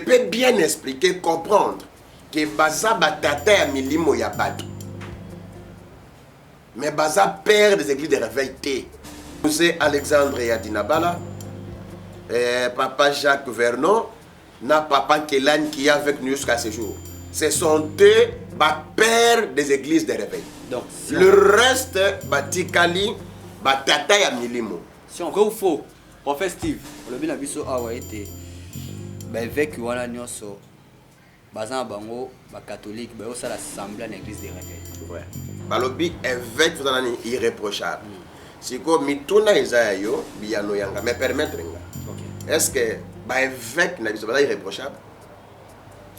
peux bien expliquer, comprendre que baza batata ya milimo ya bato. Mais baza père des églises de réveil T. C'est Alexandre Yadinabala, papa Jacques Vernon, na papa Kélan qui est avec nous jusqu'à ce jour. Ce sont deux pères des églises de réveil. Donc, si le reste, batikali, batata ya milimo. Si on vrai ou faux, prophète Steve, le bien abisso a été évêque wana nyonso bazan bango ba catholique ba osala assemblée à l'église de réveil. Ouais. Balobi évêque vous en irréprochable. Siko mituna Isaïo biyano yanga me permettre nga. OK. Est-ce que ba évêque na biso ba irréprochable?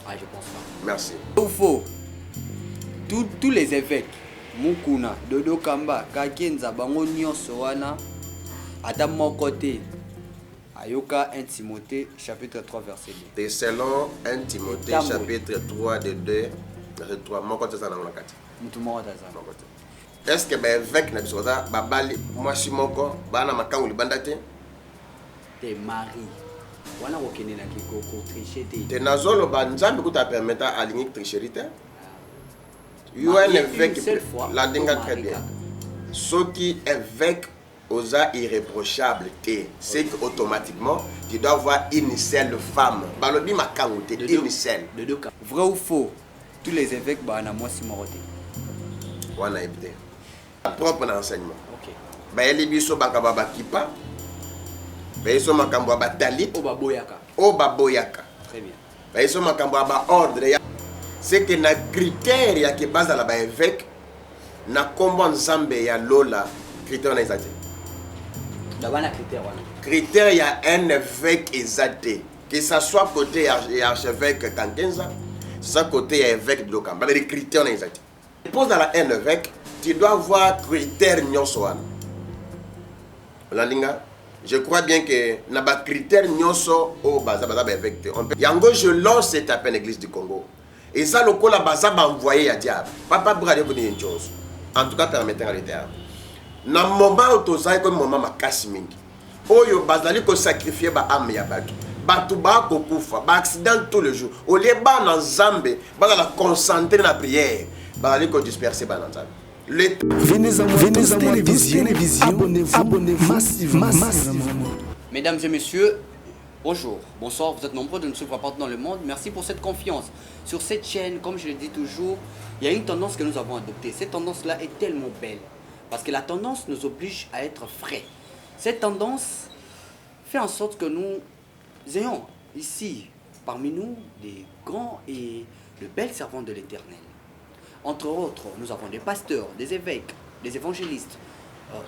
Ah, je pense pas. Merci. Ou faux. Tous les évêques Mukuna, Dodo Kamba, Kakenza bango nyonso wana ata moko te. Ayoka 1 Timothée chapitre 3 verset 2. Et selon 1 Timothée chapitre 3 de 2 verset 3 moko te sana ngakati. Mutumo taza. Est-ce que ba évêque na biso za babali mwasi moko bana makangu libanda te? Te mari. Wana kokende na kiko tricher te. Te nazolo ba nzambe kuta permettre aligner tricherie te. You un évêque la denga très bien. Ce qui évêque osa irréprochable te, c'est qu'automatiquement tu dois avoir une seule femme. Balobi makangu te, une seule. De deux cas. Vrai ou faux? Tous les évêques ba na moi si moroté. Wana ebite. Propre enseignement. OK. Ba yeli biso bakaba bakipa. Ba yeso makambo ba talit o baboyaka. O baboyaka. Très bien. Ba yeso makambo ba ordre ya. C'est que na critère ya ke base la ba évêque na kombo nzambe ya lola critère na ezate. D'abana critère wana. Critère ya un évêque ezate. Que ça soit côté archevêque Kankenza, ça côté évêque de Lokamba, les critères na ezate. Pose dans la un évêque, tu dois avoir critère nyonso wana. Landinga, je crois bien que na ba critère nyonso o baza ba évêque. Yango je lance cette appel église du Congo. Et ça, le coup, la base, va envoyer à diable. Papa Brady vous dire une chose. En tout cas, permettez-moi le terme. Dans le moment où tu as comme moment ma casse mingi. Oyo bazali ko sacrifier ba âme ya batu. Batu ba ko kufa, ba accident tous les jours. Au lieu ba na Nzambe, ba la concentrer na prière. Bazali ko disperser ba na Nzambe. Venez à moi télévision. Abonnez-vous massivement. Mesdames et messieurs, bonjour, bonsoir, vous êtes nombreux de nous suivre partout dans le monde. Merci pour cette confiance. Sur cette chaîne, comme je le dis toujours, il y a une tendance que nous avons adoptée. Cette tendance-là est tellement belle. Parce que la tendance nous oblige à être frais. Cette tendance fait en sorte que nous ayons ici, parmi nous, des grands et de belles servants de l'Éternel. Entre autres, nous avons des pasteurs, des évêques, des évangélistes,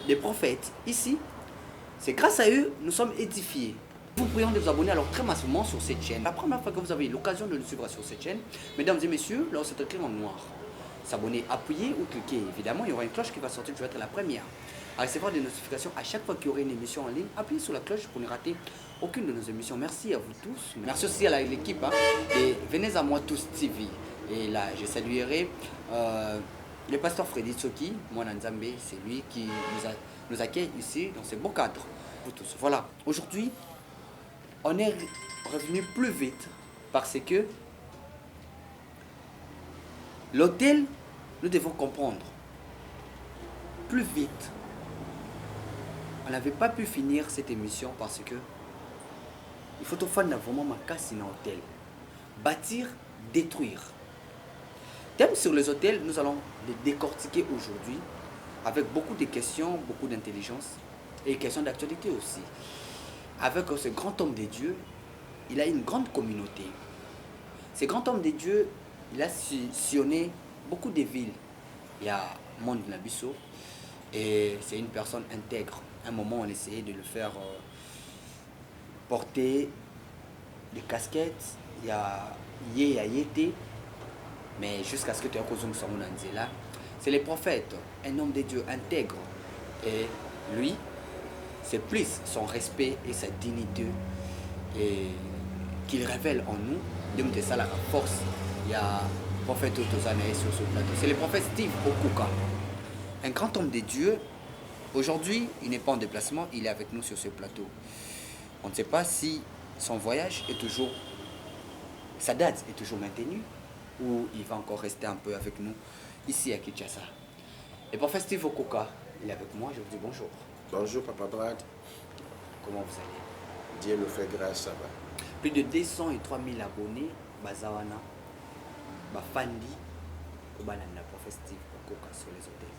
des prophètes. Ici, c'est grâce à eux nous sommes édifiés. Nous vous prions de vous abonner alors très massivement sur cette chaîne. La première fois que vous avez l'occasion de nous suivre sur cette chaîne, mesdames et messieurs, là c'est écrit en noir. S'abonner, appuyer ou cliquer. Évidemment, il y aura une cloche qui va sortir, tu vas être la première à recevoir des notifications à chaque fois qu'il y aura une émission en ligne. Appuyez sur la cloche pour ne rater aucune de nos émissions. Merci à vous tous. Merci aussi à l'équipe et venez à moi tous TV. Et là, je saluerai le pasteur Freddy Tsoki, moi Nzambe, c'est lui qui nous accueille ici dans ce beau cadre. Vous tous. Voilà, aujourd'hui, on est revenu plus vite parce que l'hôtel, nous devons comprendre plus vite. On n'avait pas pu finir cette émission parce que il faut tout faire vraiment ma casse dans l'hôtel. Bâtir, détruire. Thème sur les hôtels, nous allons les décortiquer aujourd'hui avec beaucoup de questions, beaucoup d'intelligence et questions d'actualité aussi. Avec ce grand homme de Dieu, il a une grande communauté. Ce grand homme de Dieu, il a sillonné beaucoup de villes. Il y a Monde Nabisso et c'est une personne intègre. À un moment, on essayait de le faire porter des casquettes. Il y a Yété, mais jusqu'à ce que tu aies là, c'est les prophètes, un homme de Dieu intègre. Et lui, c'est plus son respect et sa dignité qu'il révèle en nous. De ça la force. Il y a le prophète Otozanae sur ce plateau. C'est le prophète Steve Okuka. Un grand homme de Dieu. Aujourd'hui, il n'est pas en déplacement, il est avec nous sur ce plateau. On ne sait pas si son voyage est toujours sa date est toujours maintenue ou il va encore rester un peu avec nous ici à Kinshasa. Et pour Steve Okoka, il est avec moi, je vous dis bonjour. Bonjour Papa Brad. Comment vous allez? Dieu nous fait grâce, ça va. Plus de 203 000 abonnés, Bazawana, Bafandi, Obanana, Prof. Steve Okoka sur les hôtels.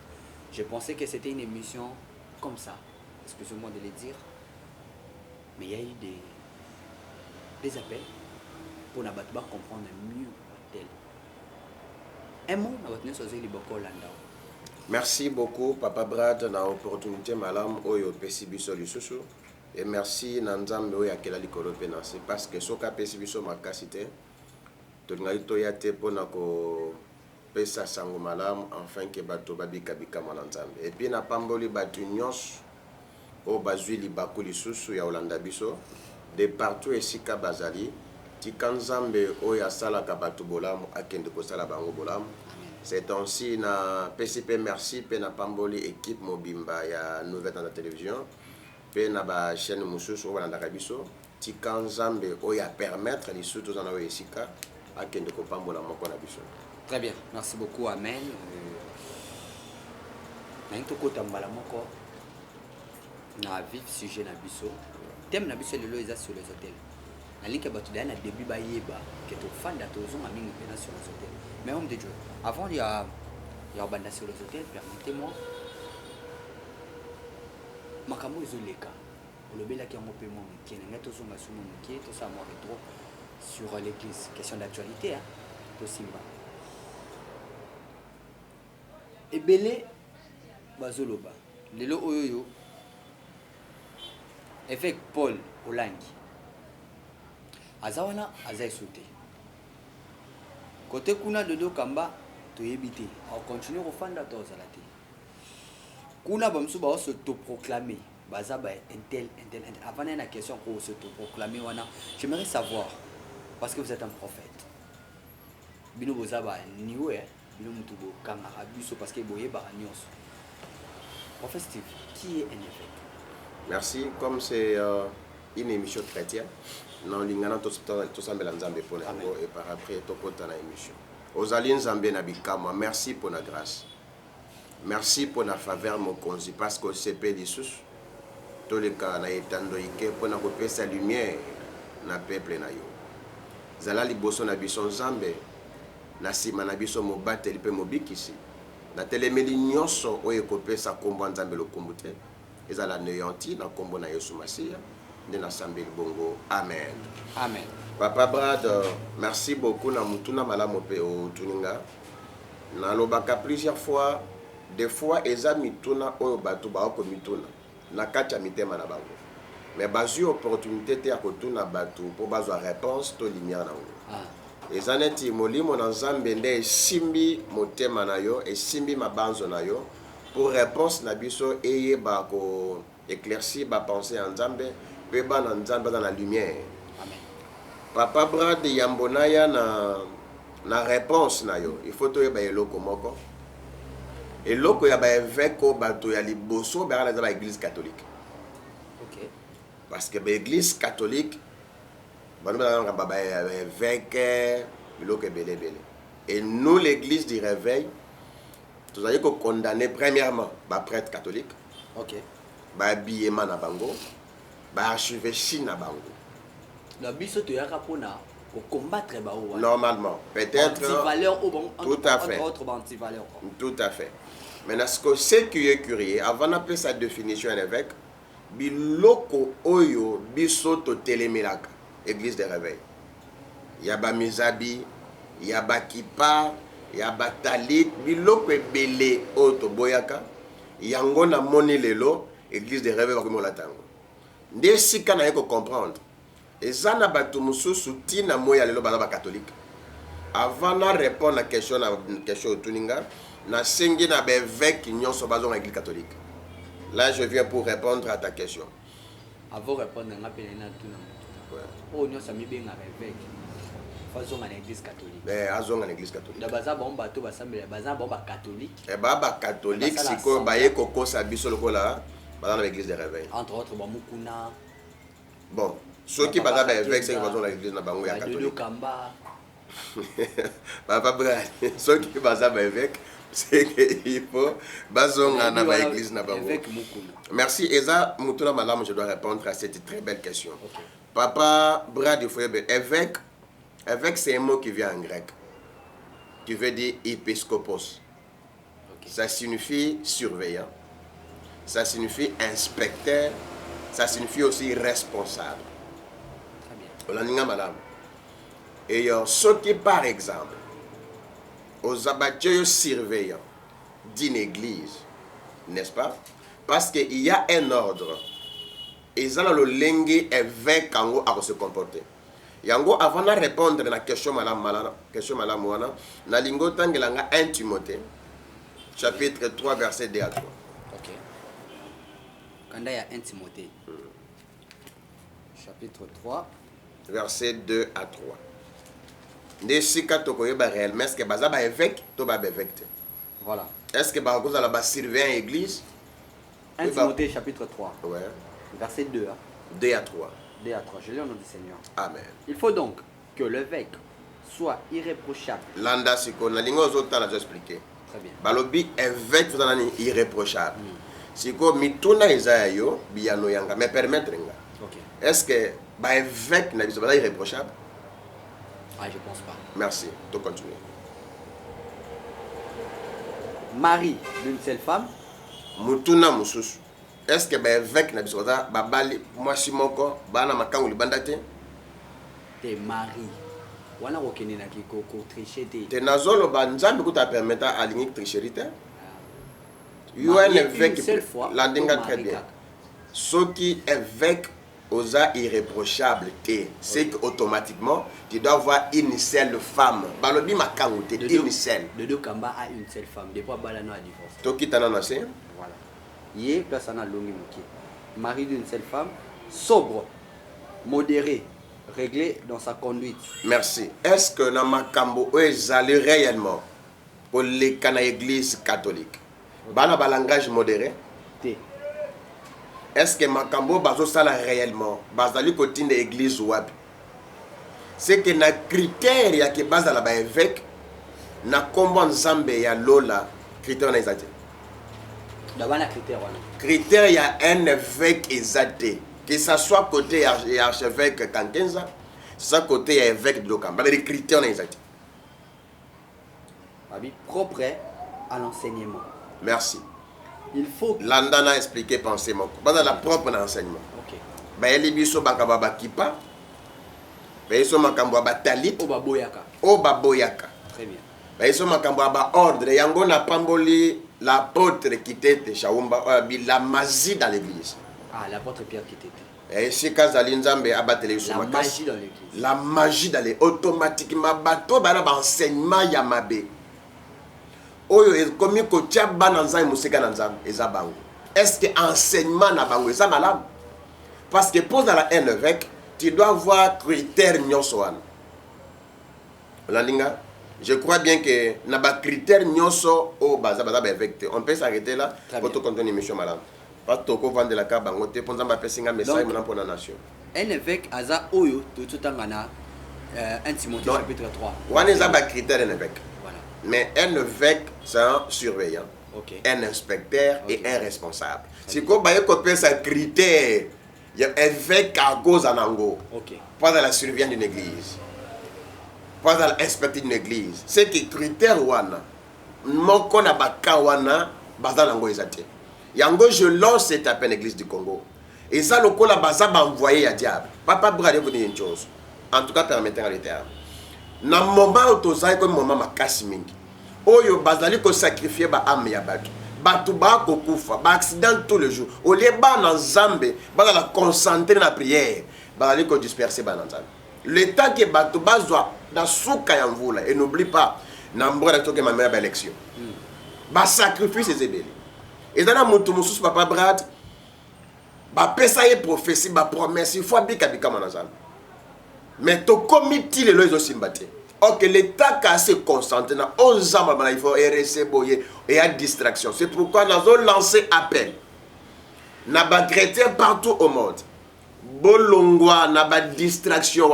Je pensais que c'était une émission comme ça, excusez-moi de le dire, mais il y a eu des appels pour nous comprendre mieux l'hôtel. Un mot, nous avons tenu Liboko Landau. Merci beaucoup Papa Brad na opportunité malam oyo pesi biso lisusu et merci na nzambe oyo akela likolo pe na c'est parce que soka pesi biso makasi te tolingai toya te mpona kopesa sango malamu enfin ke bato babika bikama na nzambe et puis na pamboli bato nyonso oyo bazwi libaku lisusu ya olanda biso de partout esika bazali tika nzambe oyo asalaka bato bolamu akende kosala bango bolamu. C'est ainsi na PCP merci pe na pamboli équipe mobimba ya nouvelle dans la télévision pe na ba chaîne mususu wala ndaka biso tika nzambe oya permettre les surtout dans la esika akende ko pambola moko na biso. Très bien, merci beaucoup, amen. Na kota mbala moko na vif sujet na biso. Thème na biso lelo eza sur les hôtels. Na linke batu na début ba yeba que to fanda to zonga mingi pena sur les hôtels. Mais homme de Dieu, avant il y a banda sur les hôtels, permettez-moi makambo ezoleka. Olobela ki yango pe mo mkiene ngato zonga sumo mkiene to ça moi retro sur l'église, question d'actualité hein. To simba. Ebele bazoloba lelo oyoyo avec Paul Olangi azawana azai sauté côté kuna dodo kamba to yebité on continue au fanda to zalate kuna bamsu ba se to proclamer bazaba intel avant la question pour se to proclamer wana j'aimerais savoir parce que vous êtes un prophète bino bozaba niwe parce que Prophète Steve, qui est un évêque? Merci. Comme c'est une émission chrétienne, nous avons tout ça et par après tout dans l'émission. Aux alliés Zambé Nabikama, merci pour la grâce. Merci pour la faveur mon conzi parce que c'est pédissus. Tous les cas na etando ike pour na couper sa lumière na peuple na yo. Zala liboso na bison Zambé. Na sima na biso mobateli pe mobikisi na telemeli nyonso oyo kopesa kombo nzambe lokombo te ezala neyanti na kombo na Yesu Masiya nde na sambeli bongo amen. Amen. Papa Brad, merci beaucoup na mutuna malamu pe o tuninga na lobaka plusieurs fois des fois eza mituna oyo bato ba ko mituna na kacha mitema na bango mais bazu opportunité te ya kotuna bato po bazwa réponse to lumière na ngo. Ezaneti molimo na nzambe nde esimbi motema na yo esimbi mabanzo na yo pour réponse na biso eyeba ko éclaircir ba pensée ya nzambe pe ba na nzambe dans la lumière. Amen. Papa Brad yambonaya na réponse na yo il faut to yeba eloko moko eloko ya ba évêque bato ya liboso ba na ba église catholique. OK. Parce que ba église catholique et nous, l'église du réveil, nous avons condamné premièrement les prêtres catholiques, les habillements na bango, les archevêchés na bango. Normalement, peut-être. Tout à fait. Tout à fait. Maintenant, ce qui est curieux, avant d'appeler sa définition un évêque, biloko oyo bisoto telemelaka. Église des réveils. Il y a mizabi, il y a kipa, il y a talit, biloko ebele oto boyaka, yango na moni lelo, église des réveils comme la tango. Nde sika na yeko comprendre. Ezana batu mususu tina moya lelo bana ba catholique. Avant na répondre à question tuninga, na sengi na bevek nyonso bazo na église catholique. Là je viens pour répondre à ta question. Avant de répondre à oh, nous sommes bien avec faisons en église catholique. Ben, azong en église catholique. D'abord, bon bateau, bon catholique. Eh bah catholique, si quoi, bah yé coco sabiso le cola, dans l'église des réveils. Entre autres, bon mukuna. Bon, ceux qui basent avec c'est qu'ils vont dans l'église na bango ya catholique. Papa Brad, ce qui va avec, c'est qu'il faut bazonga na ba église na bango. Merci Eza Mutula Malam, je dois répondre à cette très belle question. Okay. Papa Brad évêque, c'est un mot qui vient en grec, qui veut dire épiscopos. Okay. Ça signifie surveillant, ça signifie inspecteur, ça signifie aussi responsable. Très bien. Madame. Et ce qui, par exemple, aux abattus surveillants d'une église, n'est-ce pas? Parce qu'il y a un ordre. Et ça, le lingue évêque à se comporter. Yango, avant de répondre à la question, madame Moana, na lingo tangilanga 1 Timothée, chapitre 3, verset 2 à 3. Ok. Quand il y a 1 Timothée, chapitre 3, verset 2 à 3. Nesika tokoyeba réellement est-ce que baza ba évêque to ba évêque. Voilà. Est-ce que ba koza la ba surveillant église? 1 Timothée chapitre 3. Ouais. Verset 2. 2 à 3. 2 à 3. Je lis au nom du Seigneur. Amen. Il faut donc que l'évêque soit irréprochable. Landa siko na lingo zota na expliquer. Très bien. Balobi évêque vous en irréprochable. Siko mituna Isaïo biano yanga me permettre nga. OK. Est-ce que ba évêque na biso ba irréprochable? Ah, je pense pas. Merci. Tu continues. Mari d'une seule femme. Mutuna mususu. Est-ce que ba évêque na biso ba bali mwasi moko bana makangu libanda te? Te mari. Wana okene na kiko tricher te. Te nazolo ba nzambe ko ta permettre à ligne tricherie te. You un évêque la dinga très bien. Ce qui évêque osa irréprochable te, c'est qu'automatiquement tu dois avoir une seule femme. Balobi makangu te une seule. De deux kamba a une seule femme. Des fois balano a divorce. Toki tanana se. Voilà. Yé place ana longi moki. Mari d'une seule femme, sobre, modéré, réglé dans sa conduite. Merci. Est-ce que na makambo ezali réellement pour les kana église catholique? Bana ba langage modéré? Te. Est-ce que makambo bazo sala réellement bazali kotinde église wapi? C'est que na critère ya ke bazala ba évêque na kombo nzambe ya lola critère na ezate. D'abord, critère. Critère, il y a un évêque exalté. Que ce soit côté archevêque Kankenza, soit côté évêque de Lokamba. Les critères sont exaltés. Propre à l'enseignement. Merci. Il faut. Landana a expliqué penser mon. Dans la propre enseignement. Ok. Il y a bakaba kipa. Il y a makambo talit. Obaboyaka. Très bien. Il y a makambo ordre. Yango na pamboli. L'apôtre qui était Shaumba, la magie dans l'église. Ah, l'apôtre Pierre qui était. Et si Kazalinzambe abatele la magie dans l'église. La magie dans l'église. Automatiquement, bateau bana enseignement yamabe. Oyo komi ko tia bananza musika nanza ezabango. Est-ce que enseignement na bango eza malade? Parce que pour dans la un évêque, tu dois voir critères nyoswan. Landinga. Je crois bien que na ba critère nyonso o baza évêque. On peut s'arrêter là pour tout continuer mission madame. Pas toko vendre la carte bangote pour nzamba pesinga message pour la nation. Un évêque aza oyo tout tangana 1 Timothée chapitre 3. Wana za ba critère un évêque. Voilà. Mais un évêque c'est un surveillant, un inspecteur et un responsable. Si ko ba ko peut sa critère, il y a évêque à cause anango. OK. Pas dans la surveillance d'une église. Pas dans l'inspecteur d'une église. C'est que critère wana moko na bakawana bazana ngo ezate. Yango je lance cette appel église du Congo. Et ça le kola baza ba envoyer ya diable. Papa Brade vous dire une chose. En tout cas permettez-moi le terme. Na moment autozai comme moment makasi mingi. Oyo bazali ko sacrifier ba âme ya batu. Batu ba ko kufa, ba accident tous les jours. Au lieu ba na Nzambe, ba la concentrer na prière, bazali ko disperser ba na Nzambe. Le temps que batu bazwa na souka ya mvula et n'oublie pas na mbora toke ma meilleure élection. Ba sacrifice ezebeli. Et dans la mutu mususu papa Brad ba pesa ye prophétie ba promesse il faut bika bika manazana. Mais to comité le lozo simbate. Ok, l'État a se concentré dans 11 ans, il faut RSC boyer et à distraction. C'est pourquoi nous avons lancé appel. Nous avons chrétiens partout au monde. Bolongwa, nous avons distraction,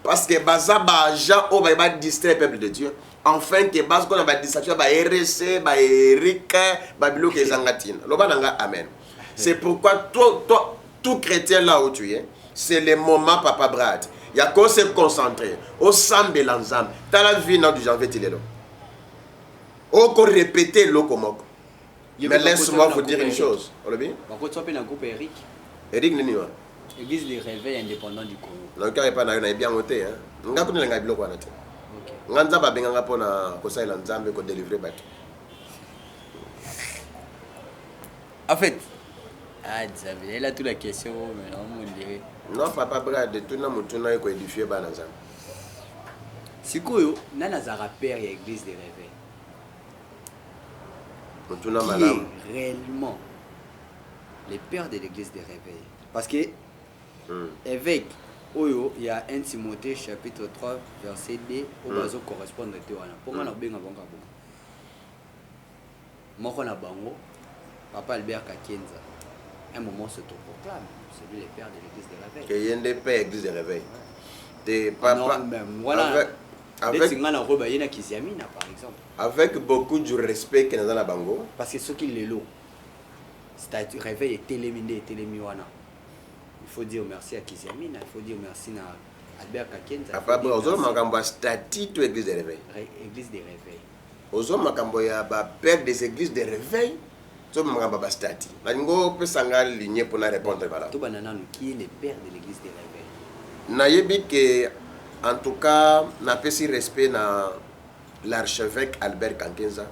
parce que baza ba gens au ba distraire peuple de Dieu enfin que base qu'on a ba distraction ba RC ba Eric ba biloke zangatine loba nanga amen. C'est pourquoi tout chrétien là où tu es, c'est le moment papa Brad. Il y a qu'on se concentrer au sambe l'ensemble. T'as la vie dans du janvier tilelo. Au qu'on répéter l'okomoko. Mais laisse-moi vous dire une chose. Pourquoi tu appelles un groupe Eric? Eric Niniwa. Église des réveils indépendants du Congo. Non, il n'y a pas de bien noté. On a connu les blocs. On a dit que délivrer. En fait, il a toute la question, mais non, on dirait. Non, papa, brad, tout le monde est édifié. C'est quoi, Nanazara Père et Église des réveils? Qui est réellement les pères de l'église des réveils? Parce que évêque, il y a 1 Timothée chapitre 3 verset 2 où bazo correspondre te wana. Pour nga benga bonga bonga. Moko na bango papa Albert Kakenza. Un moment se proclame, c'est lui le père de l'église des réveils. Que y a des pères de l'église des réveils. Des papa voilà. Avec par exemple. Avec beaucoup de respect que nous avons bango. Parce que ce qui est l'eau, c'est-à-dire réveil et téléminé, télémiwana. Il faut dire merci à Kiziamina, il faut dire merci à Albert Kakenza. Papa, vous avez un statut de l'église des réveils. Église des réveils. Vous avez un père des églises des réveils. Vous avez un statut. Vous avez une ligne pour répondre. Qui est le père de l'église des réveils? Nayebi que en tout cas, n'a pas si respect na l'archevêque Albert Kakenza.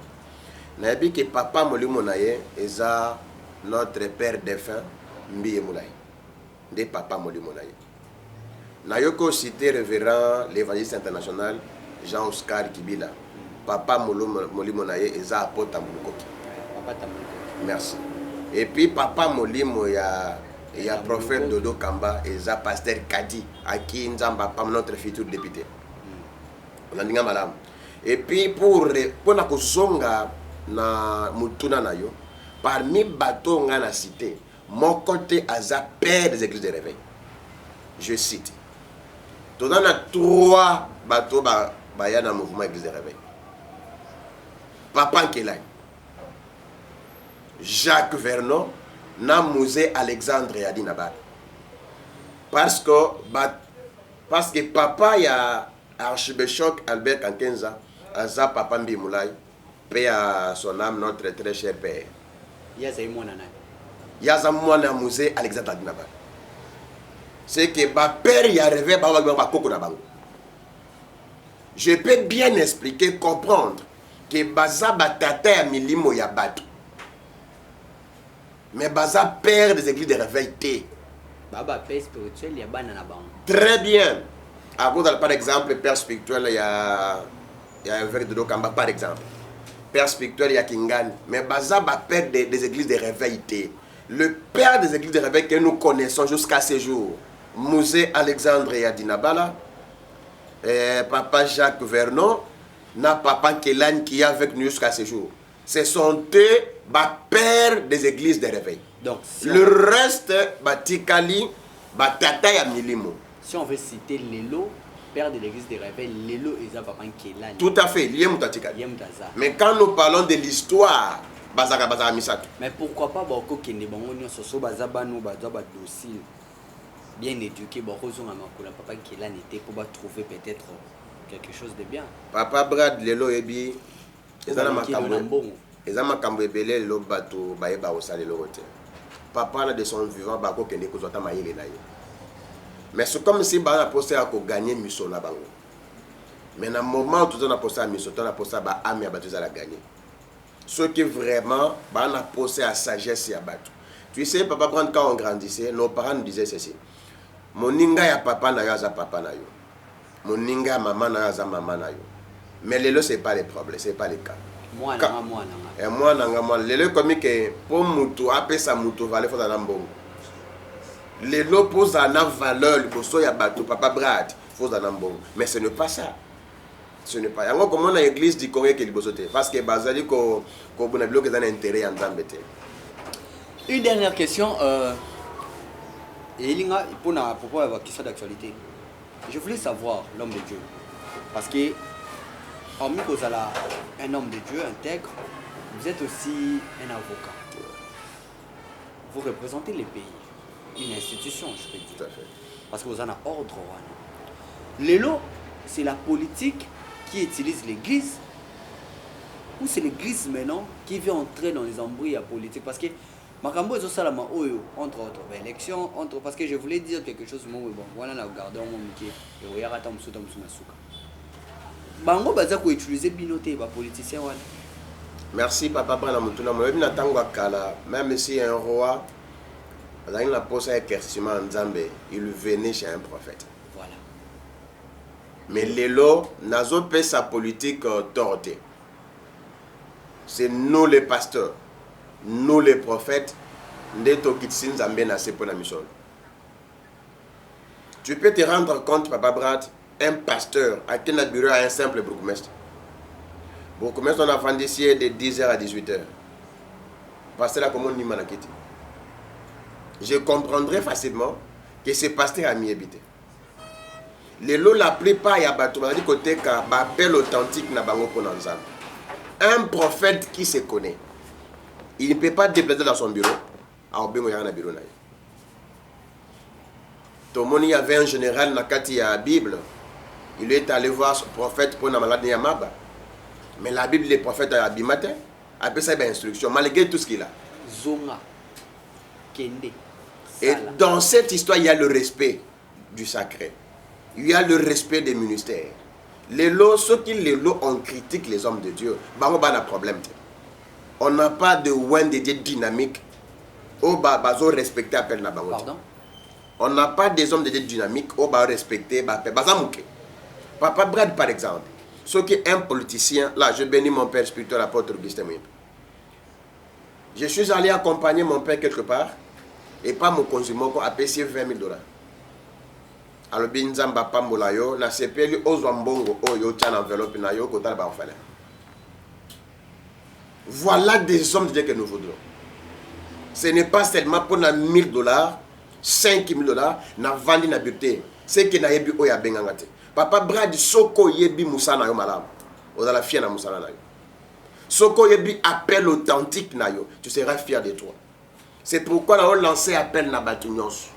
Nayebi que papa Molimo Naye est notre père défunt Mbiye Moulay. De papa Molimo Naye. Nayoko cité révérend l'évangéliste international Jean-Oscar Kibila. Papa Molimo Naye est apôtre Tambukoki. Merci. Et puis papa Molimo il y a prophète Dodo Kamba et ça pasteur Kadi à qui nous avons notre futur député. On a dit madame. Et puis pour na kozonga na mutuna na yo parmi bateaux nga na cité mon côté aza père des églises de réveil. Je cite. Tout dans a 3 bateaux ba ya na mouvement église de réveil. Papa Nkelai. Jacques Vernon na musée Alexandre Yadi Nabal. Parce que papa y a archibishop Albert Kakenza, aza papa Mbi Moulay, paix à son âme notre très cher père. Yaza mwana musée Alexandre Yadi Nabal. C'est que ma père y arrivé ba koko na bango. Je peux bien expliquer, comprendre que baza batata ya milimo ya bato. Mais baza père des églises de réveil té. Baba père spirituel, il y a banana bang. Très bien. Par exemple, père spirituel, il y a un verre de Dokamba, par exemple. Père spirituel, il y a Kingan. Mais baza père des églises de réveil té. Le père des églises de réveil que nous connaissons jusqu'à ce jour, Musée Alexandre Yadinabala, papa Jacques Vernon, na papa Kelan qui est avec nous jusqu'à ce jour. Ce sont eux, père des églises de réveil. Donc, le reste, Tikali, Tata ya Milimo. Si on veut citer Lelo, père de l'église de réveil, Lelo et papa Kelan. Tout à fait, lié Mutatikali. Mais quand nous parlons de l'histoire, Bazaka Bazaka Misato. Mais pourquoi pas Boko Kende Bangonio Soso Bazabano Bazaba docile, bien éduqué, Boko Zonga Makula, papa Kelan était pour trouver peut-être quelque chose de bien. Papa Brad Lelo Ebi. Les amakambo ebele lo bato baeba osale lo rote. Papa na de son vivant bako kende ko zota mayele na yo. Mais c'est comme si ba na posé à ko gagner mission na bango. Mais na moment où tout on a posé à mission, on a posé ba ami abatu za la gagner. Ce qui vraiment ba na posé à sagesse ya bato. Tu sais papa quand on grandissait, nos parents nous disaient ceci. Moninga ya papa na yo za papa na yo. Moninga ya maman na yo za maman na yo. Mais lelo c'est pas le problème, c'est pas le cas. Moi lelo comme que pour mutu apesa mutu valeur faut na mbongo. Lelo pose na valeur ko ya bato papa Brad, faut na mbongo. Mais ce n'est pas ça. Ce n'est pas. Yango comme on a église du Congo que libosote parce que bazali ko bona bloqué dans intérêt en Zambété. Une dernière question Elinga pour na propos de la question d'actualité. je voulais savoir, l'homme de Dieu, parce que, hormis que vous êtes un homme de Dieu intègre, vous êtes aussi un avocat. Vous représentez les pays, une institution, je peux dire. Tout à fait. Parce que vous en avez ordre. L'élo, c'est la politique qui utilise l'église, ou c'est l'église maintenant qui veut entrer dans les embrouilles politiques. Parce que Makambo est Salama Oyo, entre autres, élections, parce que je voulais dire quelque chose, bon, voilà, là, regardez, on m'a dit, et on a raté un peu de souka. Bango baza ko utiliser binoté ba politicien wana. Merci papa Brana Mutuna. Moi na tango kala, même si un roi dans la pose à éclaircissement en Zambé, il venait chez un prophète. Voilà. Mais l'élo nazo pe sa politique tortée. C'est nous les pasteurs, nous les prophètes, ndeto kitsin Zambé na sepo na mission. Tu peux te rendre compte papa Brad, un pasteur à qui n'a bureau à un simple bourgmestre. Bourgmestre on a vendu ici de 10h à 18h. Pasteur là comment on y manakiti. Je comprendrai facilement que ce pasteur a mis habité. Les lots la plupart y a battu dit côté ka appel authentique na bango pour ensemble. Un prophète qui se connaît, il ne peut pas déplacer dans son bureau. Alors bien il y a un bureau là. Tout le monde y avait un général nakati à la Bible. Il est allé voir son prophète pour la maladie Yamaba. Mais la Bible les prophètes à Abimate après ça il y a instruction malgré tout ce qu'il a. Zonga. Kende. Et dans cette histoire, il y a le respect du sacré. Il y a le respect des ministères. Les lots, ceux qui les lots, on critique les hommes de Dieu. Bah, on a un problème. On n'a pas de ouin de Dieu dynamique. Au bas, on respecte appel na bango. Pardon? On n'a pas des hommes de Dieu dynamiques. Au bas, respecter. Papa Brad, par exemple. Ceux qui est un politicien, là, je bénis mon père spirituel, l'apôtre Augustin Mouimpe. Je suis allé accompagner mon père quelque part. Et pas mon consumo a payé $20,000. Alors, Binzamba Pambola yo, na sepeli ozwambongo oyo tient enveloppe na yo kota ba ofale. Voilà des hommes de Dieu que nous voudrons. Ce n'est pas seulement pour na $1,000, $5,000 na vandi na beauté. C'est que na yebi oya bengangate. Papa Brad soko yebi musana yo malam. Ozala fier na musana na yo. Soko yebi appel authentique na yo, tu seras fier de toi. C'est pourquoi nous avons lancé appel na Batunyos.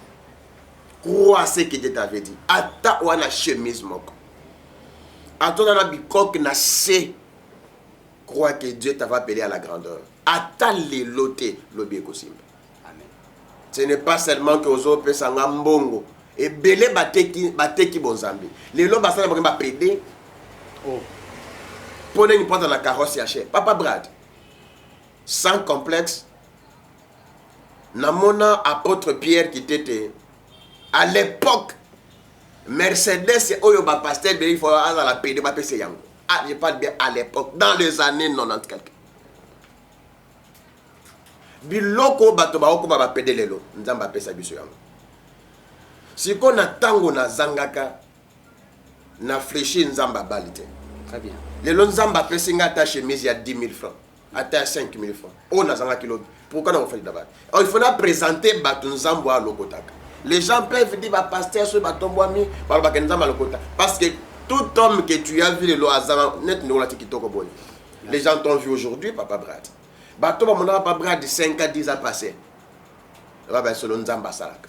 Crois ce que Dieu t'avait dit. Ata ou na chemise moko. Ata na bikok na se. Crois que Dieu t'avait appelé à la grandeur. Ata les lotés lobi ekosimba. Amen. Ce n'est pas seulement que ozo pesa ngambongo et belé bateki bonzambi. Les lots basana ba pédé. Oh. Prenez une porte dans la carrosse yaché. Papa Brad. Sans complexe. Namona apôtre Pierre qui était à l'époque Mercedes c'est oyo ba pasteur il faut à la paix de ba pc yango. Ah, je parle bien à l'époque dans les années 90 quelque. Biloko bato ba oko ba pede lelo nzamba pesa biso yango. Siko na tango na zangaka na fléchi nzamba balite. Très bien. Lelo nzamba pesa ngata chemise ya 10,000 francs. Ata 5,000 francs. On a zanga kilo. Pourquoi on fait d'abord? Il faut présenter Batunzambo à Lokotaka. Les gens peuvent dire pasteur sur Batomboami, parce que tout homme que tu as vu le Loazama net ne l'a kitoko boy. Les gens t'ont vu aujourd'hui, Papa Brad. Batomba mon Papa Brad 5 à 10 ans passé. Selon Nzamba Salak.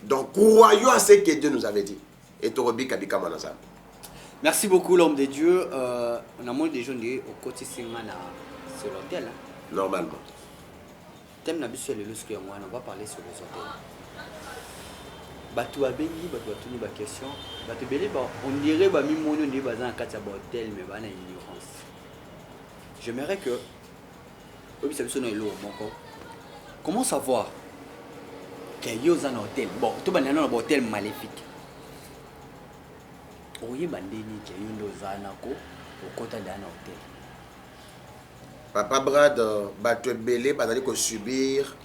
Donc croyons à ce que Dieu nous avait dit. Et Torobi Kabika Manazam. Merci beaucoup l'homme de Dieu. On a moins de gens au quotidien sur l'hôtel. Normalement. Thème na biso le lusque moi on va parler sur les hôtels. Batu abengi batu atuni ba question, batu belé ba on dirait ba mi mono ndi bazan kati ya ba hôtel mais ba na ignorance. J'aimerais que obi ça biso no elo moko. Comment savoir qu'il y a un hôtel bon tout ban na hôtel maléfique. Oye bandeni qu'il y a ndo zana ko au kota d'un hôtel. Papa Brad, bateau belé, parce qu'il subir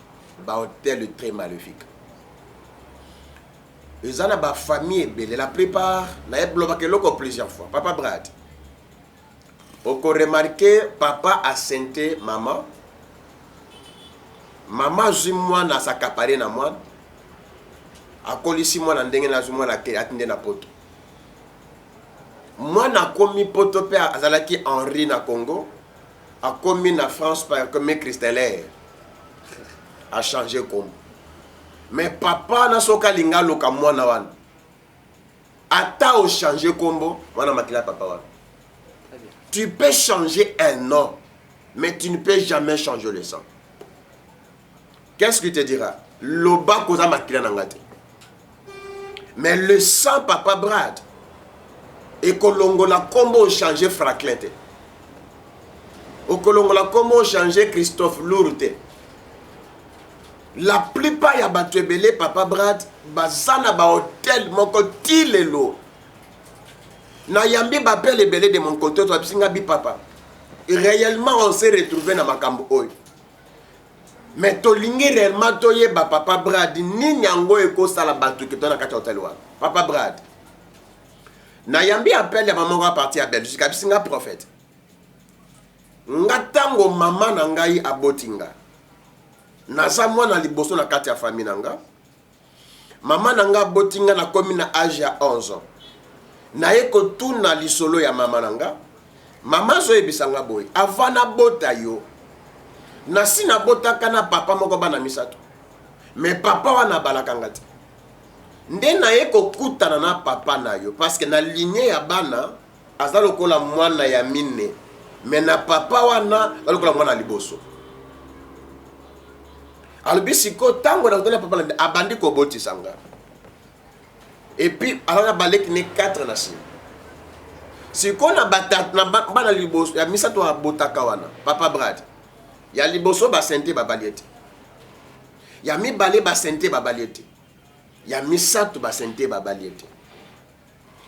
un hôtel très maléfique. Ils ont une famille belé, la plupart, ils ont bloqué plusieurs fois. Papa Brad, on a remarqué, papa a senté maman. Maman, j'ai moi, na sa capare na moi. A colisi moi, na ndenge na moi, na kérate na poto. Moi, na komi potope azalaki Henri na Congo, a komi na France par comme Christeller a changé comme. Mais papa na soka linga loka mwana wana. Ata o changer combo, wana makila papa wana. Tu peux changer un nom, mais tu ne peux jamais changer le sang. Qu'est-ce qu'il te dira? Loba koza makila nangate. Mais le sang papa Brad et kolongo la combo changer Franklin. Au kolongo la combo changer Christophe Lourdes. La plupart ya batu ebele papa Brad bazana ba hôtel moko tilelo. Na yambi ba pele ebele de mon côté to bisinga bi papa. Et réellement on s'est retrouvé na makambo oyo. Mais to lingi réellement to yeba papa Brad ni nyango eko sala batu ki to na kati hôtel wa. Papa Brad. Na yambi appel ya maman va partir à Belgique bisinga prophète. Ngatango mama na ngai abotinga. Naza mwana liboso na kati ya famille nanga. Mama nanga botinga na komi na âge ya 11 ans. Na yeko tuna lisolo ya mama nanga. Mama zo ebisanga boy. Avana bota yo. Na sina bota kana papa moko bana misato. Mais papa wana balakanga te. Nde na yeko kutana na papa na yo. Parce que na lignée ya bana azalo kola mwana ya mine. Mais na papa wana azalo kola mwana liboso. Albisiko tango na kutana papa na abandi ko boti sanga. Et puis alors balek ne 4 na si. Si qu'on a batat na bana liboso ya misato abotaka wana papa Brad. Ya liboso ba sente ba baliete. Ya mi balé ba sente ba baliete. Ya misato ba sente ba baliete.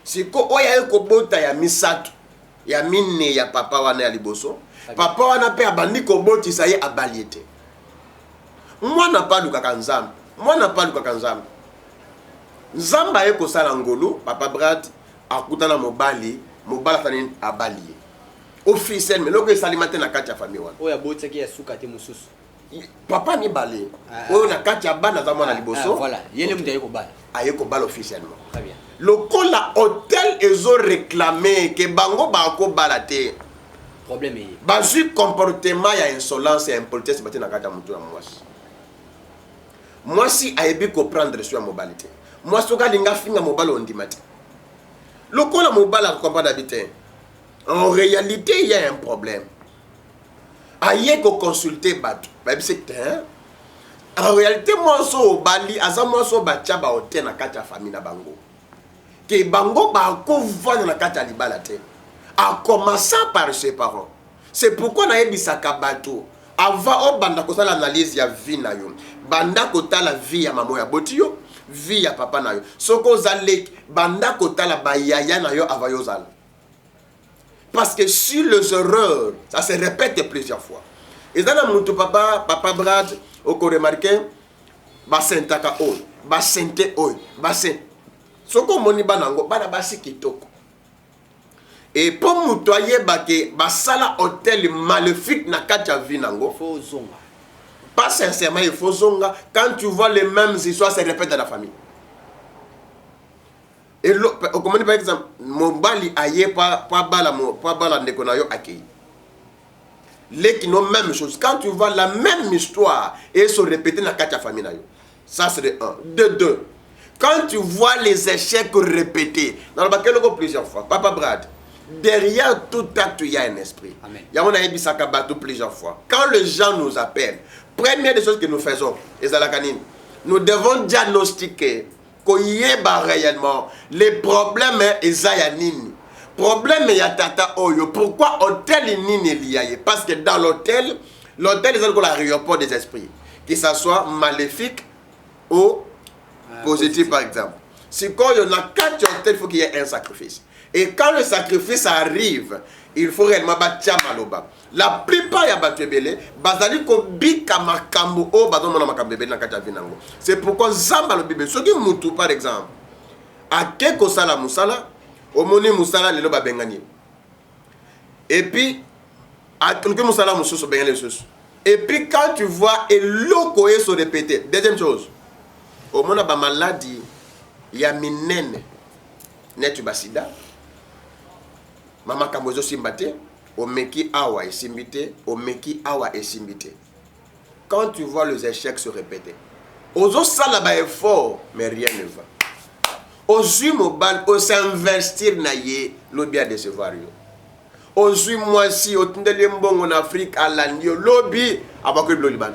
Si ko oya ko bota ya misato ya mine ya papa wana ya liboso. Papa wana pe abandi ko boti sa ye abaliete. Mwana paluka kanzamba. Mwana paluka kanzamba. Nzamba eko sala ngolo, papa Brad akutana mobali, mobala tani abali. Officiel mais loko salimate na kati ya famille wana. Oya botaki ya suka te mususu. Papa ni balé. Oyo na kati ya bana za mwana liboso. Voilà, yele mtu ayeko bala. Ayeko bala officiellement. Très bien. Lokola hôtel ezo réclamer que bango ba ko balate. Problème est. Bazu comportement ya insolence et impolitesse baté na kati ya mutu na mwasi. Mwasi ayebi comprendre sur mobilité. Moi soka linga finga mobile on dimati. Lokola mobile comprendre d'habiter. En réalité, il y a un problème. Aïe ko consulter batu. Babi c'est en réalité moi so bali aza moi so bacha ba hotel na kati ya famille na bango. Ke bango ba ko vendre na kati ya libala te. A commencer par ses parents. C'est pourquoi na yebisaka batu. Avant on banda ko sala analyse ya vie na yo. Banda ko la vie ya maman ya botiyo. Vie ya papa na yo. Soko zalek banda kota la bayaya na yo avayozal. Parce que si les erreurs, ça se répète plusieurs fois. Et dans la moutou papa Brad, oko remarqué, ba sentaka oy, ba sente oy, ba sente. Soko moni banango, bana basi kitoko. Et pour moutoyer bake, ba sala hôtel maléfique na katia vinango. Faut zonga. Pas sincèrement, il faut zonga. Quand tu vois les mêmes histoires se répètent dans la famille. Et comme par exemple, mon bali aye pas bala nekonayo akei. Les qui n'ont même chose. Quand tu vois la même histoire et se répéter dans la famille nayo. Ça c'est de 1. De 2. Quand tu vois les échecs répétés dans le bac plusieurs fois, papa Brad, derrière tout acte il y a un esprit. Amen. Il y a un aïe bisakabato plusieurs fois. Quand les gens nous appellent, première des choses que nous faisons, nous devons diagnostiquer koyeba réellement les problèmes ezayanini. Problème ya tata oyo. Pourquoi hôtel nini liaye? Parce que dans l'hôtel est comme l'aéroport des esprits. Que ça soit maléfique ou positif par exemple. Si quand il y a 4 hôtels, il faut qu'il y ait un sacrifice. Et quand le sacrifice arrive, il faut réellement battre maloba. La plupart ya battu belé, bazali ko bika makambo o bazon mona makambo belé na kata vinango. C'est pourquoi zamba le bibé. Ce qui mutu par exemple, a keko sala musala, omoni musala lelo ba bengani. Et puis a quelque musala mususu bengani susu. Et puis quand tu vois eloko e se répéter, deuxième chose, au mona ba maladie, ya minene netu basida. Mama Kamozo Simbate, Omeki Awa et Simbite, Omeki Awa et Simbite. Quand tu vois les échecs se répéter, Ozo Salaba est fort, mais rien ne va. Ozu Mobal, on s'investir naïe, lobby à décevoir. Ozu moi si, au Tindelimbong en Afrique, à l'Andio, lobby à Bakul Liban.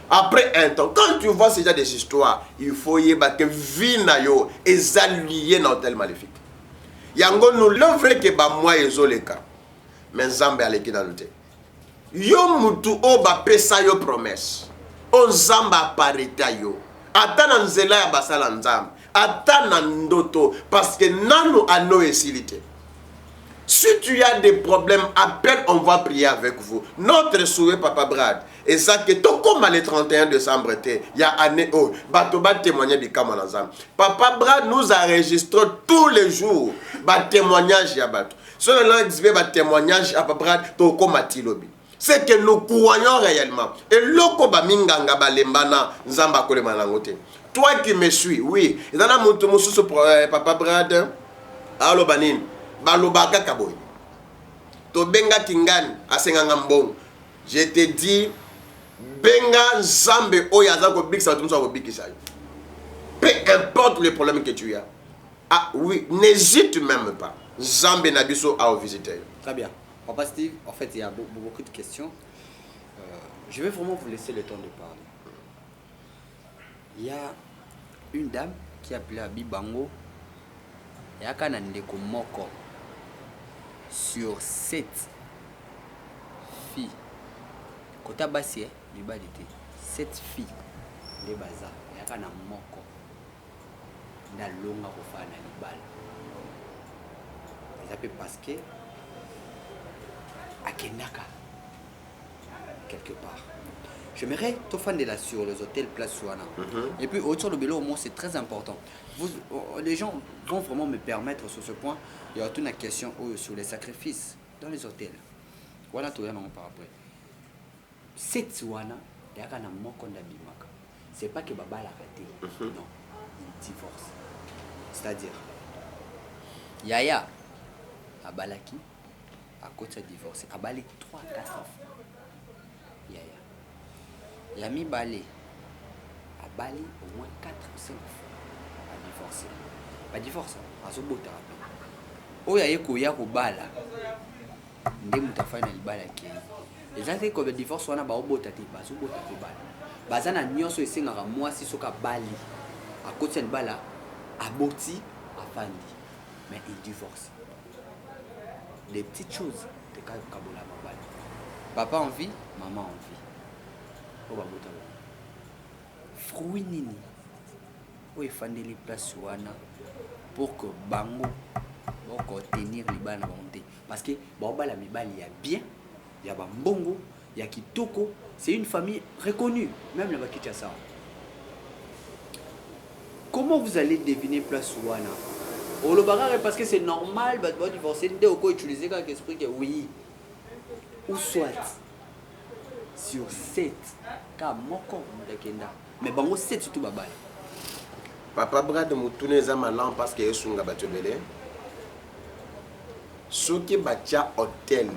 Après un temps, quand tu vois ces des histoires, il faut y avoir que vie nayo et alliés dans tel maléfique. Yango nous l'offre que ba moi et zoleka, mais Zambé à l'équidalité. Yo mutu oba pesa yo promesse. On zamba pareta yo. Ata na nzela ya basala nzambe. Ata na ndoto. Parce que nano ano esilite. Si tu as des problèmes, appelle, on va prier avec vous. Notre souhait, Papa Brad, et ça que tout comme le 31 décembre, il y a année, oh, Batoba témoignage du Kamanazam. Papa Brad nous enregistre tous les jours, témoignage ya Bato. Sur le lendemain, témoignage à Papa Brad, tout comme Atilobi. C'est que nous croyons réellement. Et loko ba minganga ba lembana nzamba kole manangote. Toi qui me suis, oui. Et dans la moto mususu Papa Brad, allo banin. Balobaka kaboy. To benga kingani asenganga mbongo. Je te dis benga zambe oyaza ko bikisa tumso ko bikisa. Peu importe le problème que tu as. Ah oui, n'hésite même pas. Zambe nabiso à visiter. Très bien. Papa Steve, en fait, il y a beaucoup de questions. Je vais vraiment vous laisser le temps de parler. Il y a une dame qui a appelé Abi Bango. Il y a un Ndeko Moko sur 7 filles. Kota Bassi, du bas d'été. 7 filles de Baza. Il y a un Moko. Il y a un Longa pour faire un bal. Ils appellent parce que à Kenaka, quelque part. J'aimerais tout fan de là sur les hôtels Place Souana. Et puis autour de Bélo, au moins c'est très important. Les gens vont vraiment me permettre sur ce point. Il y a toute une question sur les sacrifices dans les hôtels. Voilà tout le monde par après. Cette Souana, il y a un moko d'abimaka. C'est pas que Baba l'a raté. Non, il divorce. C'est-à-dire, Yaya, à Balaki, à côté de divorce, à Bali 3 à 4 enfants. Yaya. L'ami Balé, à Bali au moins 4 ou 5 fois à divorcer. Pas divorce, à ce beau thérapie. Oh, Yaya Koya Kobala. Ndemu fai na libala ki. Ezali ko be divorce wana ba obota te ba so bota te bala. Bazana nyonso esengaka mwasi soka bali. À côté de bala aboti afandi. Mais il divorce. Les petites choses de Kabola Babali. Papa en vie, maman en vie. Oh babota. Fruit nini. O efande les places wana pour que bango pour tenir les bana monter. Parce que Babala Mibali il y a bien, il y a Bambongo, il y a Kitoko, c'est une famille reconnue, même la Bakitiasa. Comment vous allez deviner place wana? Oh, le bagarre parce que c'est normal, bah divorcer, dès au quoi utiliser quand esprit que oui. Ou soit sur 7 car moko ndakenda. Mais bango 7 surtout babali. Papa Brad mutune za malan parce que yesunga batobele. Soki batia hôtel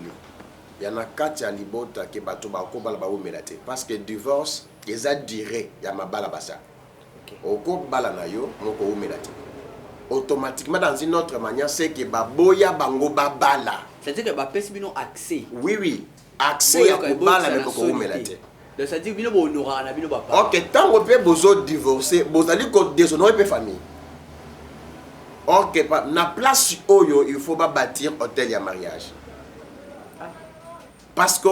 yana kati ya libota ke bato bako bala ba omelate parce que divorce eza duré ya mabala basa. Oko bala na yo moko omelate. Automatiquement dans une autre manière c'est que baboya bango babala. C'est-à-dire que ba pesi bino accès. Oui oui, accès ya ko bala me ko omelate. Donc ça dit bino bo honora na bino papa. OK, tant on peut bozo divorcer, bozali ko déshonorer pe famille. OK, na place oyo il faut pas bâtir hôtel ya mariage. Parce que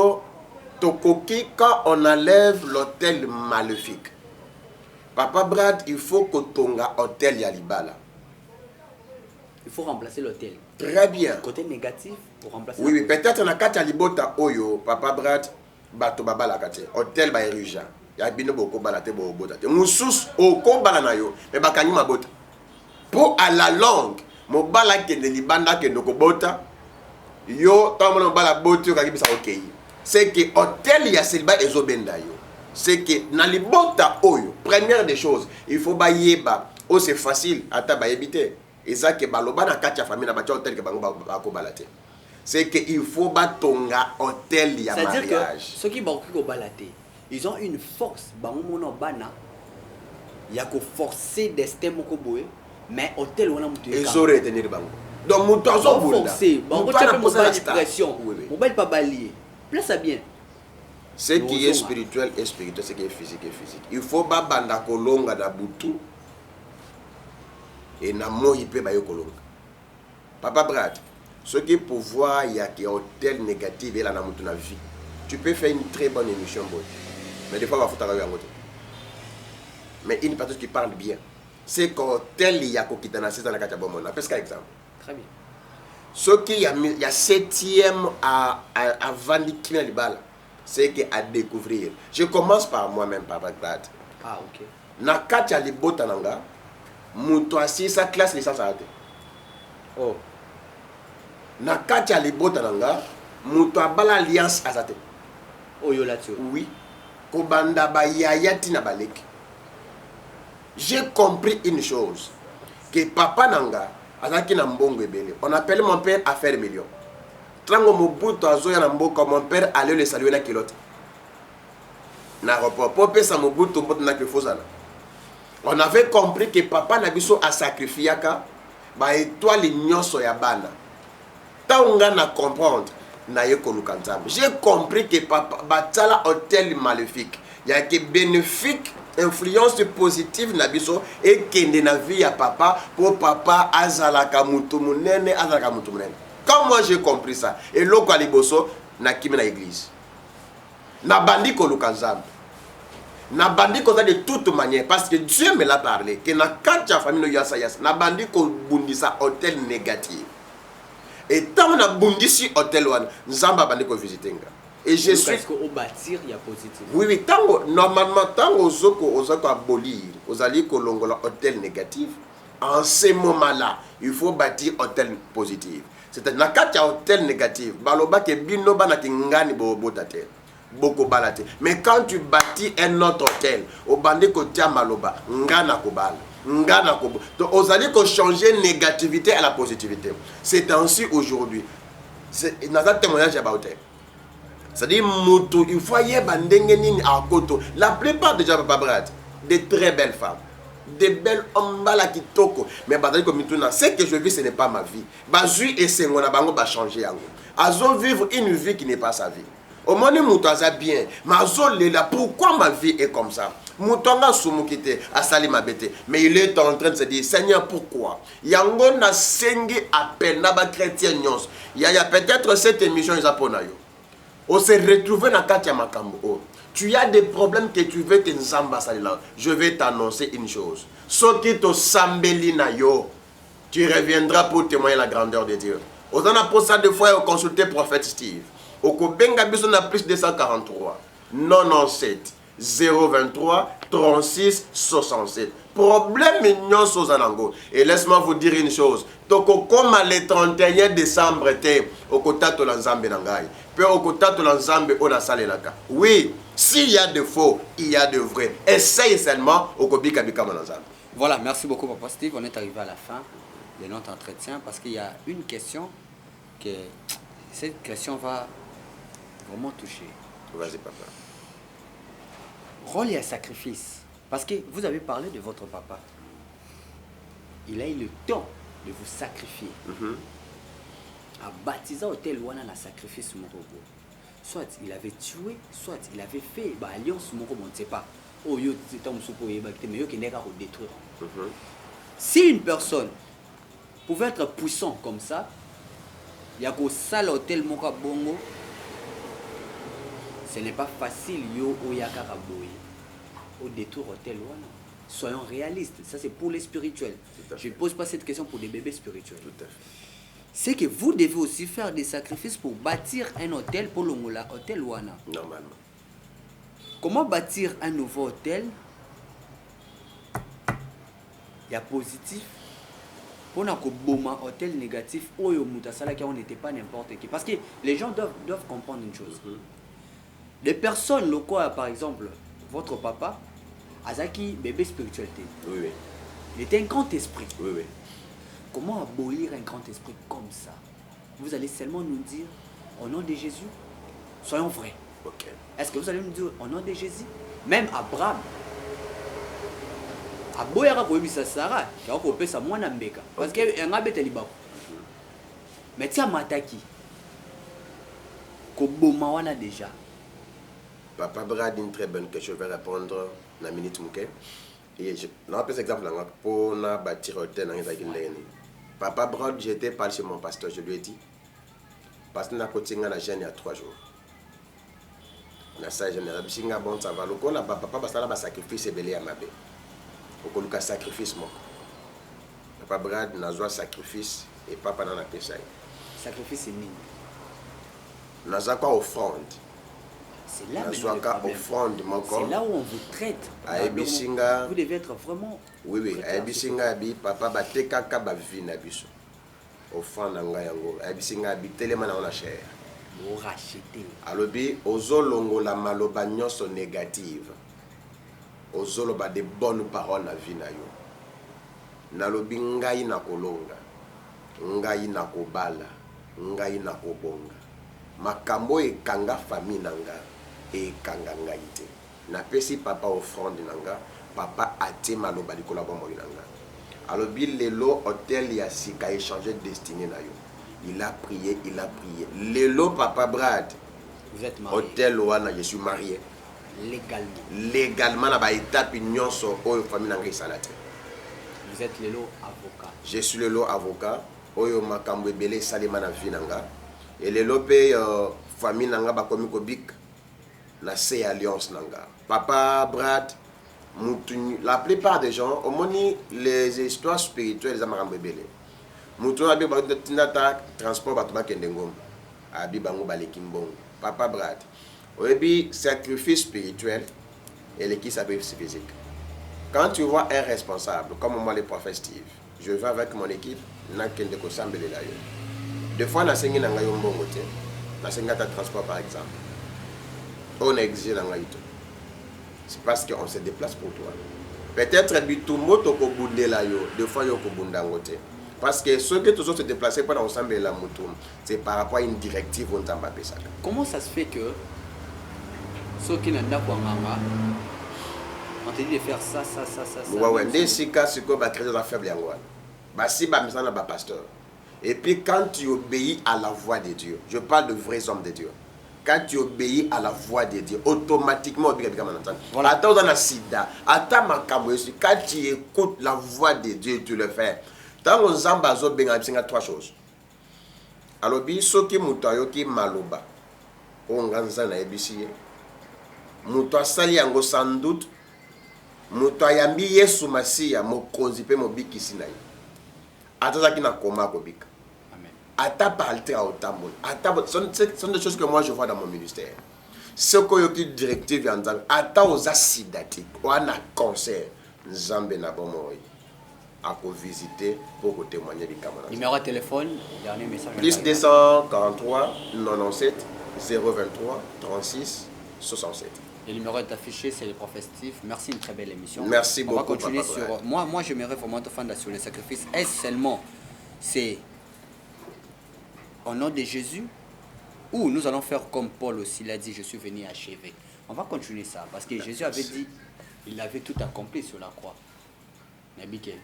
tokoki quand on enlève l'hôtel maléfique. Papa Brad, il faut que tonga hôtel ya libala. Il faut remplacer l'hôtel. Très bien. Côté négatif pour remplacer. Oui, oui, peut-être na kati ya libota oyo, Papa Brad, bato babala kati. Hôtel ba erija. Ya bino boko balate bo bota te. Musus oko bala na yo, me bakangi mabota. Pour à la longue, mon bala ke ne libanda ke ndoko bota. Yo, tant mon bala bota yo kakibisa okay. C'est que hôtel ya selba ezobenda yo. C'est que na libota oyo, première des choses, il faut ba yeba. C'est facile ata ba yebite. Et ça que baloba na kati ya famille na batia hôtel ke bango ba ko balate. c'est qu'il faut batonga hôtel ya C'est-à-dire que mariage. ceux qui vont balader, ils ont une force. Il y a que forcer destin moko boye, mais hôtel on a mutu. Ils auraient retenir bango. Donc mon temps sont forcés. Bon, tu as posé la pression. Mobile pas balayer. Place ça bien. Ce qui est spirituel est spirituel, ce qui est physique est physique. Il faut pas banda kolonga na butu et na mo ipe ba yo kolonga. Papa Brad, ce qui est pouvoir il y a qui hôtel négatif et là na mutu na vie. Tu peux faire une très bonne émission boy. Mais des fois va foutre en côté. Mais une personne qui parle bien, c'est qu'hôtel il y a qui dans la carte bon on appelle ça exemple. Très bien. Ce qui y a 7e à vendre qui les balles. C'est qu'à découvrir. Je commence par moi-même, Papa Brad. Ah, ok. Na katia li botananga, muto assis sa classe licence arrêté. Oh. Na katia li botananga, muto abala alliance azate. Oh, yo là-dessus. Oui. Kobanda ba yayati na balek. J'ai compris une chose. Que papa nanga, azaki na mbongo ebele. On appelle mon père à faire million. Trango Mobutu azoya na mboka, mon père allait le saluer na kilote. Na repos popé sa Mobutu mbote na kifozana. On avait compris que papa na biso a sacrifié ka ba étoile nyonso ya bana. Taunga na comprendre na ye koluka nzambe. J'ai compris que papa batala hôtel maléfique. Il y a que bénéfique influence positive na biso et kende na vie ya papa pour papa azalaka mutu munene azalaka mutu munene. Quand moi j'ai compris ça, et l'autre à liboso, na kimi na église. Na bandi ko lukanzam. Na bandi ko de toute manière, parce que Dieu me l'a parlé, que na kancha famille no yasa yasa, na bandi ko bundisa hôtel négatif. Et tant na bundisi hôtel wan, nzamba bandi ko visitenga. Et je suis. Parce qu'au bâtir, il y a positif. Oui, oui, tango, normalement, tango aux abolir, aux alliés ko longola hôtel négatif, en ce moment-là, il faut bâtir hôtel positif. C'est-à-dire que hôtel négatif, baloba ke bino bana ki ngani botate. Boko balate. Mais quand tu bâtis un autre hôtel, au bandé ko tia maloba, ngana ko bal. Ngana ko. Donc aux alliés ko changer négativité à la positivité. C'est ainsi aujourd'hui. C'est dans un témoignage à hôtel. C'est-à-dire mutu, il faut y bandenge nini à koto. La plupart déjà Papa Brad, de très belles femmes. Des belles hommes là qui toko mais badali comme mituna ce que je vis ce n'est pas ma vie bazui et c'est ngona bango ba changer yango azo vivre une vie qui n'est pas sa vie au moins muto aza bien mais azo là pourquoi ma vie est comme ça mutonga sumukite asali mabete mais il est en train de se dire Seigneur pourquoi yango na sengi appel na ba chrétien nyos il y a peut-être cette émission ils apona yo on se retrouver na katia makambo. Tu as des problèmes que tu veux que Nzamba salila. Je vais t'annoncer une chose. Sokito sambelina yo. Tu reviendras pour témoigner la grandeur de Dieu. Aux en pour ça deux fois consulter prophète Steve. Au Kobenga Biso na plus 243 97 023 36 67. Problème mignon Sozanango. Et laisse-moi vous dire une chose. Toko comme le 31 décembre te okotato la Nzambe nangai. Peu okotato la Nzambe ona salelaka. Oui. S'il y a de faux, il y a de vrai. Essaye seulement au Kobika Bika Manazam. Voilà, merci beaucoup Papa Steve. On est arrivé à la fin de notre entretien parce qu'il y a une question que cette question va vraiment toucher. Vas-y papa. Rôle et sacrifice. Parce que vous avez parlé de votre papa. Il a eu le temps de vous sacrifier. À baptiser hôtel Wana la sacrifice Morobo. Soit il avait tué, soit il avait fait alliance Morobo, on ne sait pas. Oh, yo, mais yo qui n'est qu'à détruire. Si une personne pouvait être puissant comme ça, il y a qu'au sale hôtel Moka Bongo, ce n'est pas facile yo oyakara boy. Au détour hôtel Wana. Soyons réalistes, ça c'est pour les spirituels. Je ne pose pas cette question pour des bébés spirituels. Tout à fait. C'est que vous devez aussi faire des sacrifices pour bâtir un hôtel pour l'Ongola, hôtel Wana. Normalement. Comment bâtir un nouveau hôtel? Il y a positif. Pour un hôtel négatif, on n'était pas n'importe qui. Parce que les gens doivent comprendre une chose. Des personnes locales, par exemple, votre papa, Azaki, bébé spiritualité. Oui, oui. Il était un grand esprit. Oui, oui. Comment abolir un grand esprit comme ça? vous allez seulement nous dire au nom de Jésus. Soyons vrais. Ok. Est-ce que vous allez nous dire au nom de Jésus? Même Abraham. Aboyaka koyebisa Sarah, qui a kopesa mwana mbeka. Parce que un abeteli bako. Mais tia mataki. Koboma wana déjà. Papa Brad, une très bonne question. Je vais répondre dans la minute. Et je n'ai exemple pour bâtir hôtel dans les Papa Brad, j'étais pas chez mon pasteur, je lui ai dit. Parce que nous avons continué la gêne il y a 3 jours. Na ça général bisinga bon ça va lokola papa basala ba sacrifice belé à mabe. Okoluka sacrifice mo. Papa Brad nazwa sacrifice et papa na pesa. Sacrifice ni. Nazwa quoi offrande. C'est là nazwa quoi offrande mon corps. C'est là où on vous traite. Bisinga vous devez être vraiment. Oui, bisinga bi papa ba tekaka ba vie na biso. Offrande nga yango. Bisinga bi telema na ona cher. Vous rachetez. Alobi ozolongo la maloba nyonso négative. Ozoloba de bonnes paroles na vie na yo. Nalobi ngai na kolonga. Ngai na kobala. Ngai na kobonga. Makambo ekanga famille nanga ekanga ngai te. Na pesi papa offrande nanga, papa ate maloba likola bombo nanga. Alobi lelo hôtel ya sika échanger destinée na yo. Il a prié, il a prié. Lelo Papa Brad. Vous êtes marié. Hôtel Wana, je suis marié. Légalement. Légalement, na ba étape union sur oyo famille nanga salate. Vous êtes lelo avocat. Je suis lelo avocat. Oyo makambo ebele salema na vie nanga. Et lelo pe famille nanga ba komi kobik na C alliance nanga. Papa Brad, la plupart des gens ont moni les histoires spirituelles za makambo ebele. Mouton abi ba tinata transport batuma kendengom abi bango balekimbong Papa Brad oyebi sacrifice spirituel et l'équipe sacrifice physique. Quand tu vois un responsable comme moi le prophète Steve, je vais avec mon équipe na kende ko sambele la yo. Des fois na sengi na ngayo mbongo te na senga ta transport par exemple. On exige na ngayo. C'est parce qu'on se déplace pour toi. Peut-être bitumo to ko bundela yo, des fois yo ko bundangote. Parce que ceux qui se déplacés pendant ensemble la moto, c'est par rapport à une directive on t'a pas ça. Comment ça se fait que ceux qui n'ont pas on te dit de faire ça. Ouais, des cas c'est quoi créer la faible yangoa. Bah si bah misana bah pasteur. Et puis quand tu obéis à la voix de Dieu, je parle de vrais hommes de Dieu. Quand tu obéis à la voix de Dieu, automatiquement voilà. Attends dans la sida, attends ma camouflage. Quand tu écoutes la voix de Dieu, tu le fais. Dans le Zambazo, il y a 3 choses. Alors, ceux qui sont qui maloba, on ganza na ebisi. Muto sali yango sans doute. Muto yambi Yesu Masiya mo konzipe mo bikisi na yo. Ata ki na koma ko bika. Amen. Ata parler au tambour. Ata sont des choses que moi je vois dans mon ministère. Ce que qui directive yanzang ata aux acidatiques, ou un concert nzambe na bomoyi. À visiter pour témoigner du Cameroun. Numéro de téléphone, dernier message. Plus 243 97 023 36 67. Le numéro est affiché, c'est le prophète Steve. Merci, une très belle émission. Merci beaucoup. On va continuer Papa sur. Moi, j'aimerais vraiment te faire sur les sacrifices. Est-ce seulement c'est au nom de Jésus ou nous allons faire comme Paul aussi l'a dit, je suis venu achever. On va continuer ça parce que Jésus avait dit, il avait tout accompli sur la croix. Nabikel.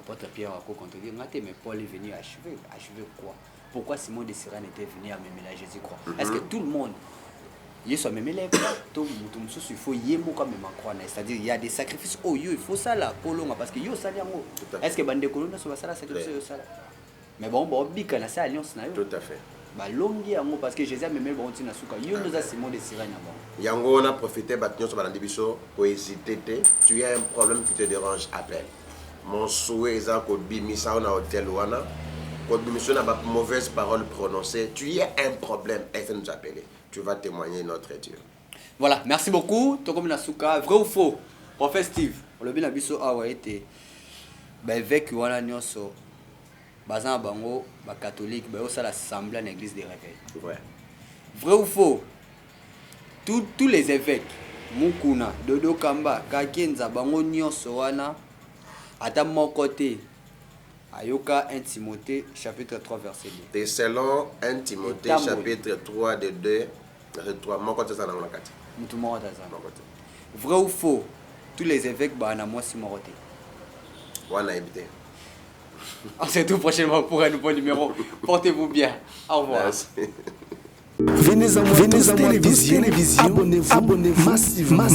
Apôtre Pierre a contredit, mais Paul est venu achever. Achever quoi? Pourquoi Simon de Cyrène était venu à mémé la Jésus croix? Est-ce que tout le monde, il soit mémé la croix? Tout le monde, il faut y aller comme ma croix. C'est-à-dire, il y a des sacrifices. Oh, il faut ça là, parce que yo ça là. Est-ce que bande colonne sur ça là, sacrifice ça là? Mais bon, bica la ça alliance na yo. Tout à fait. Bah longi yango parce que Jésus a mémé bon tina suka. Yo nous a Simon de Cyrène bon. Yango on a profité battre sur balandi biso pour hésiter. Tu as un problème qui te dérange, appelle. Mon souhait est que bimisa on a hôtel wana, que bimisa n'a pas mauvaise parole prononcée. Tu as un problème, elle nous appeler. Tu vas témoigner notre Dieu. Voilà, merci beaucoup. Tokomi Nasuka, vrai ou faux? Prophète Steve, le bin abiso awa été ba évêque wana nyonso bazan bango ba catholique ba osa l'assemblée en église des réveils. Ouais. Vrai ou faux? Tous les évêques Mukuna, Dodo Kamba, Kakenza bango nyonso wana ata mon côté Ayoka 1 Timothée chapitre 3 verset 2. Et selon 1 Timothée Tambour. chapitre 3 de 2 verset 3. Mon côté ça dans la carte. Mutumo Daza. Mon côté. Vrai ou faux? Tous les évêques bana moi si moroté. Wana évité. On se retrouve prochainement pour un nouveau numéro. Portez-vous bien. Au revoir. Merci. Venez à moi, télévision, abonnez-vous massivement.